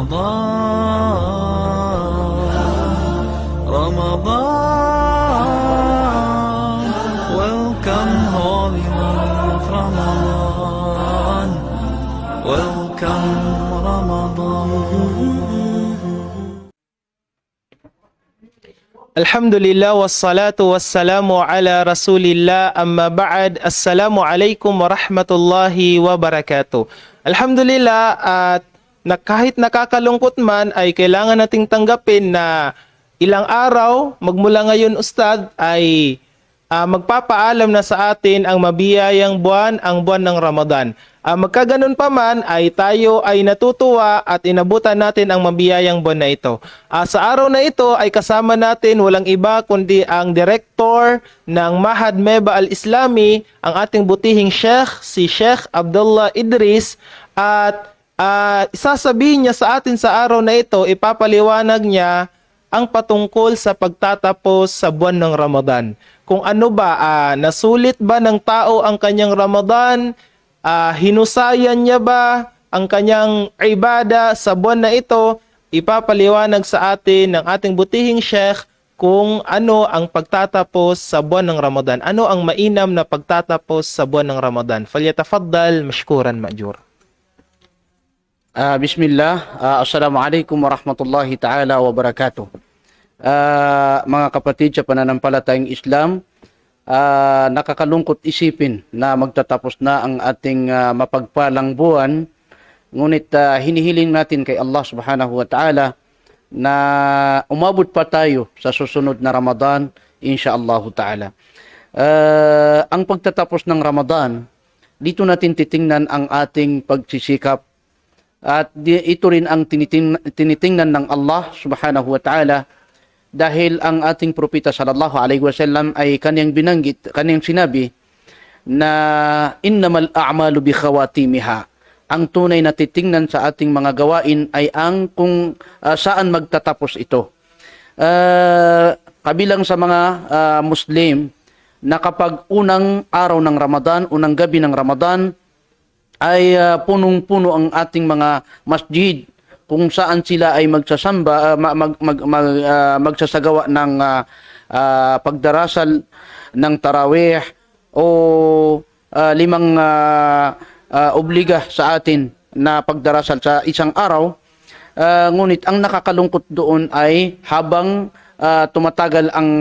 Ramadan, welcome holy month Ramadan, welcome Ramadan. Alhamdulillah wassalatu wassalamu ala rasulillah amma ba'd. Assalamualaikum warahmatullahi wabarakatuh. Alhamdulillah at kahit nakakalungkot man ay kailangan nating tanggapin na ilang araw magmula ngayon ustad ay magpapaalam na sa atin ang mabiyayang buwan, ang buwan ng Ramadan. Magkaganon pa man ay tayo ay natutuwa at inabutan natin ang mabiyayang buwan na ito. Sa araw na ito ay kasama natin walang iba kundi ang director ng Mahad Meba Al-Islami, ang ating butihing Sheikh, si Sheikh Abdullah Idris, at isasabihin niya sa atin sa araw na ito, ipapaliwanag niya ang patungkol sa pagtatapos sa buwan ng Ramadan. Kung ano ba, nasulit ba ng tao ang kanyang Ramadan? Hinusayan niya ba ang kanyang ibada sa buwan na ito? Ipapaliwanag sa atin ng ating butihing Sheikh kung ano ang pagtatapos sa buwan ng Ramadan. Ano ang mainam na pagtatapos sa buwan ng Ramadan? Falyatafaddal mashkuran ma'jur. Bismillah, Assalamualaikum warahmatullahi ta'ala wabarakatuh. Mga kapatid sa pananampalatayang Islam, nakakalungkot isipin na magtatapos na ang ating mapagpalang buwan. Ngunit hinihiling natin kay Allah subhanahu wa ta'ala na umabot pa tayo sa susunod na Ramadan, insyaallah ta'ala. Ang pagtatapos ng Ramadan, dito natin titingnan ang ating pagsisikap. At ito rin ang tinitingnan ng Allah subhanahu wa ta'ala, dahil ang ating propeta sallallahu alaihi wasallam ay kanyang binanggit, kanyang sinabi na innamal a'malu bi khawatimiha. Ang tunay na titingnan sa ating mga gawain ay ang kung saan magtatapos ito. Kabilang sa mga Muslim na kapag unang araw ng Ramadan, unang gabi ng Ramadan, ay punong-puno ang ating mga masjid kung saan sila ay magsasamba, magsasagawa ng pagdarasal ng tarawih o limang obliga sa atin na pagdarasal sa isang araw. Ngunit ang nakakalungkot doon ay habang tumatagal ang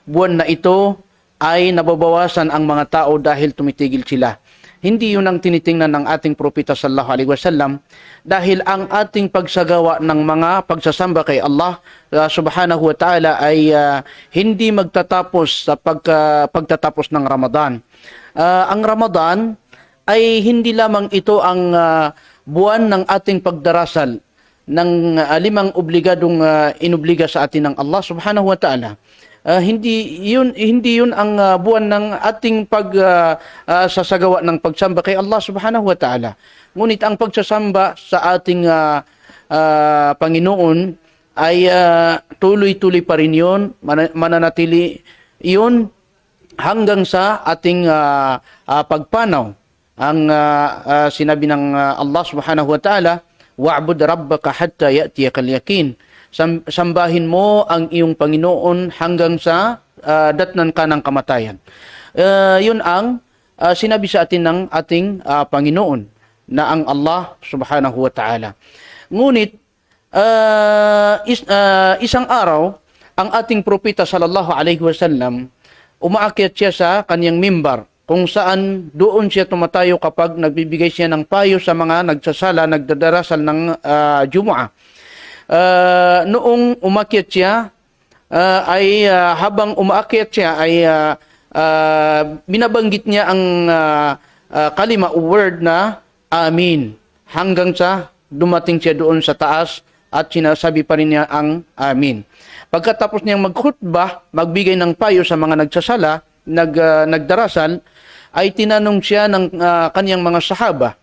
buwan na ito ay nababawasan ang mga tao dahil tumitigil sila. Hindi yun ang tinitingnan ng ating propeta sallallahu alaihi wasallam, dahil ang ating pagsagawa ng mga pagsasamba kay Allah subhanahu wa ta'ala ay hindi magtatapos sa pagtatapos ng Ramadan. Ang Ramadan ay hindi lamang ito ang buwan ng ating pagdarasal ng limang obligadong inobliga sa atin ng Allah subhanahu wa ta'ala. Hindi yun ang buwan ng ating sasagawa ng pagsamba kay Allah subhanahu wa ta'ala. Ngunit ang pagsasamba sa ating Panginoon ay tuloy-tuloy pa rin yun, mananatili yun hanggang sa ating pagpanaw. Ang sinabi ng Allah subhanahu wa ta'ala, wa'bud rabbaka hatta ya'tiyakal yakin. Sambahin mo ang iyong Panginoon hanggang sa datnan ka ng kamatayan. Yun ang sinabi sa atin ng ating Panginoon na ang Allah subhanahu wa ta'ala. Ngunit isang araw, ang ating propeta sallallahu alaihi wasallam, umaakyat siya sa kanyang mimbar, kung saan doon siya tumatayo kapag nagbibigay siya ng payo sa mga nagsasala, nagdadarasal ng Jumu'ah. Noong umakyat siya, habang umaakyat siya ay binabanggit niya ang kalima o word na amin, hanggang sa dumating siya doon sa taas at sinasabi pa rin niya ang amin. Pagkatapos niyang magkhutbah, magbigay ng payo sa mga nagsasala, nagdarasal, ay tinanong siya ng kanyang mga sahaba,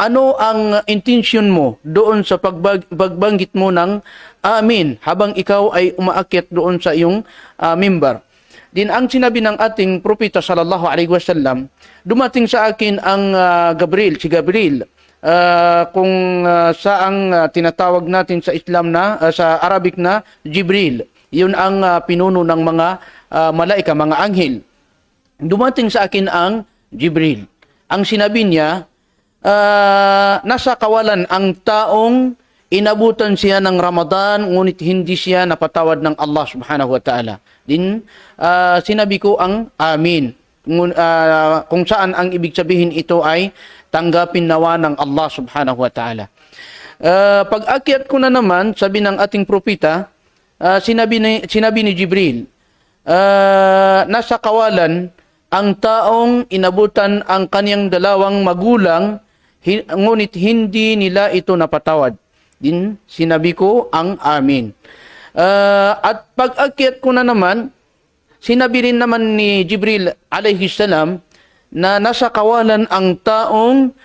ano ang intention mo doon sa pagbanggit mo ng amin habang ikaw ay umaakyat doon sa iyong mimbar? Din ang sinabi ng ating propeta sallallahu alaihi wasallam, dumating sa akin ang si Gabriel kung saang tinatawag natin sa Islam na, sa Arabic na Jibril. Yun ang pinuno ng mga malaika, mga anghel. Dumating sa akin ang Jibril. Ang sinabi niya, nasa kawalan ang taong inabutan siya ng Ramadan, ngunit hindi siya napatawad ng Allah subhanahu wa ta'ala. Din, sinabi ko ang amin. Kung saan ang ibig sabihin ito ay tanggapin nawa ng Allah subhanahu wa ta'ala. Pag-akyat ko na naman, sabi ng ating propeta, sinabi ni Jibril, nasa kawalan ang taong inabutan ang kaniyang dalawang magulang, ngunit hindi nila ito napatawad. Din, sinabi ko ang amin. At pag-akyat ko na naman, sinabi rin naman ni Jibril alayhi salam na nasa kawalan ang taong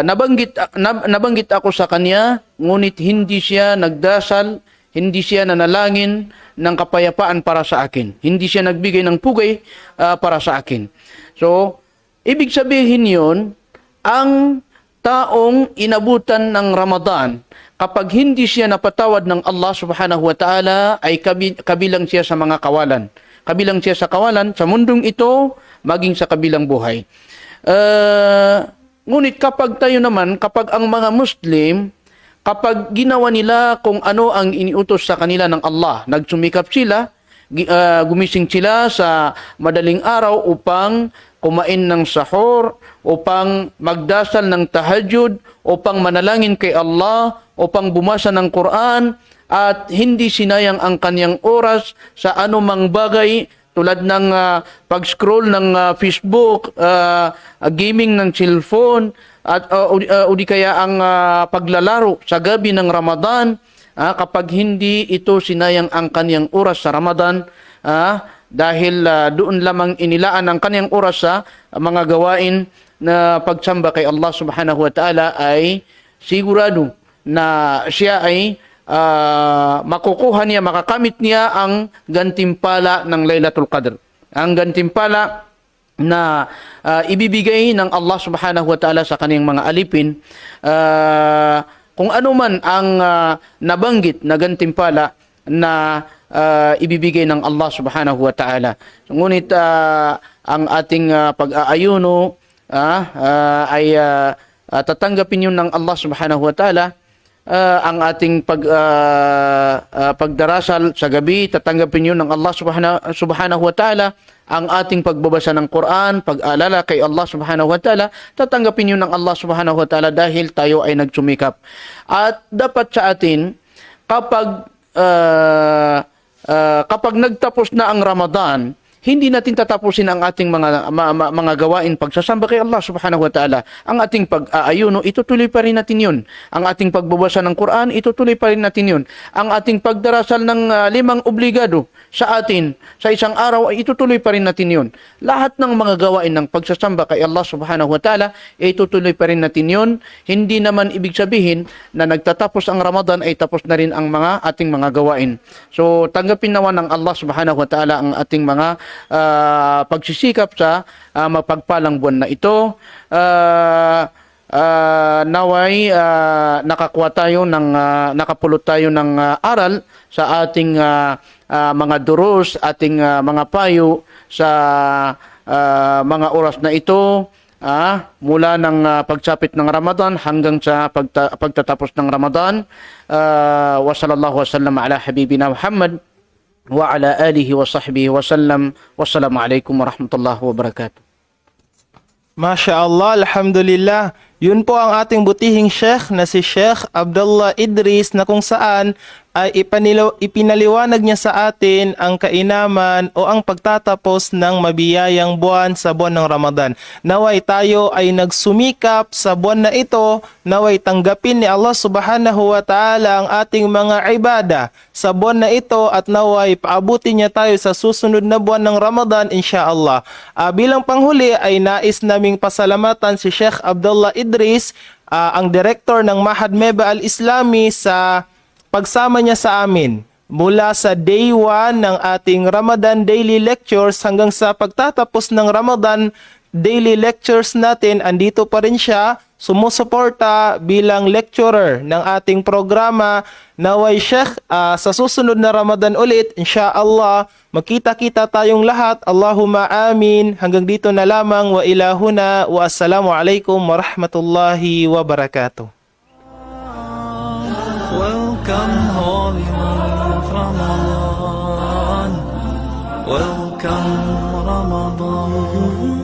nabanggit ako sa kanya, ngunit hindi siya nagdasal, hindi siya nanalangin ng kapayapaan para sa akin. Hindi siya nagbigay ng pugay para sa akin. So, ibig sabihin yun, ang taong inabutan ng Ramadan, kapag hindi siya napatawad ng Allah subhanahu wa ta'ala, ay kabilang siya sa mga kawalan. Kabilang siya sa kawalan sa mundong ito, maging sa kabilang buhay. Ngunit kapag tayo naman, kapag ang mga Muslim, kapag ginawa nila kung ano ang iniutos sa kanila ng Allah, nagsumikap sila, gumising sila sa madaling araw upang kumain ng sahur, upang magdasal ng tahajjud, upang manalangin kay Allah, upang bumasa ng Quran, at hindi sinayang ang kanyang oras sa anumang bagay tulad ng pag-scroll ng Facebook, gaming ng cellphone, at o di kaya ang paglalaro sa gabi ng Ramadan, kapag hindi ito sinayang ang kanyang oras sa Ramadan, dahil doon lamang inilaan ang kanyang oras sa mga gawain na pagsamba kay Allah subhanahu wa ta'ala, ay sigurado na siya ay makukuha niya, makakamit niya ang gantimpala ng Laylatul Qadr. Ang gantimpala na ibibigay ng Allah subhanahu wa ta'ala sa kanyang mga alipin, kung ano man ang nabanggit na gantimpala na ibibigay ng Allah subhanahu wa ta'ala. Ngunit ang ating pag-aayuno ay tatanggapin yun ng Allah subhanahu wa ta'ala. Ang ating pagdarasal sa gabi, tatanggapin yun ng Allah subhanahu wa ta'ala. Ang ating pagbabasa ng Quran, pag-alala kay Allah subhanahu wa ta'ala, tatanggapin yun ng Allah subhanahu wa ta'ala dahil tayo ay nagsumikap. At dapat sa atin, kapag nagtapos na ang Ramadan, hindi natin tatapusin ang ating mga gawain pagsasamba kay Allah subhanahu wa ta'ala. Ang ating pag-aayuno, itutuloy pa rin natin yun. Ang ating pagbabasa ng Quran, itutuloy pa rin natin yun. Ang ating pagdarasal ng 5 obligado sa atin sa isang araw, ay itutuloy pa rin natin yun. Lahat ng mga gawain ng pagsasamba kay Allah subhanahu wa ta'ala, itutuloy pa rin natin yun. Hindi naman ibig sabihin na nagtatapos ang Ramadan ay tapos na rin ang ating mga gawain. So, tanggapin naman ng Allah subhanahu wa ta'ala ang ating mga pagsisikap sa mapagpalang buwan na ito. Naway nakakuha tayo ng nakapulot tayo ng aral sa ating mga durus, ating mga payo sa mga oras na ito, mula ng pagsapit ng Ramadan hanggang sa pagtatapos ng Ramadan. Wa sallallahu wasallam ala habibina Muhammad wa ala alihi wa sahbihi wa sallam. Wassalamu alaikum warahmatullahi wabarakatuh. Masya Allah, Alhamdulillah. Yun po ang ating butihing Sheikh na si Sheikh Abdullah Idris, na kung saan ay ipinaliwanag niya sa atin ang kainaman o ang pagtatapos ng mabiyayang buwan sa buwan ng Ramadan. Naway tayo ay nagsumikap sa buwan na ito, naway tanggapin ni Allah subhanahu wa ta'ala ang ating mga ibada sa buwan na ito, at naway paabutin niya tayo sa susunod na buwan ng Ramadan insyaallah. Bilang panghuli ay nais naming pasalamatan si Sheikh Abdullah Idris, ang director ng Mahad Meba Al-Islami, sa pagsama niya sa amin mula sa day 1 ng ating Ramadan Daily Lectures hanggang sa pagtatapos ng Ramadan daily lectures natin, andito pa rin siya, sumusuporta bilang lecturer ng ating programa. Naway Sheikh, sa susunod na Ramadan ulit, insyaAllah, magkita-kita tayong lahat. Allahumma amin. Hanggang dito na lamang. Wa ilahuna wa assalamu alaikum warahmatullahi wabarakatuh. Welcome, holy month Ramadan. Welcome, Ramadan.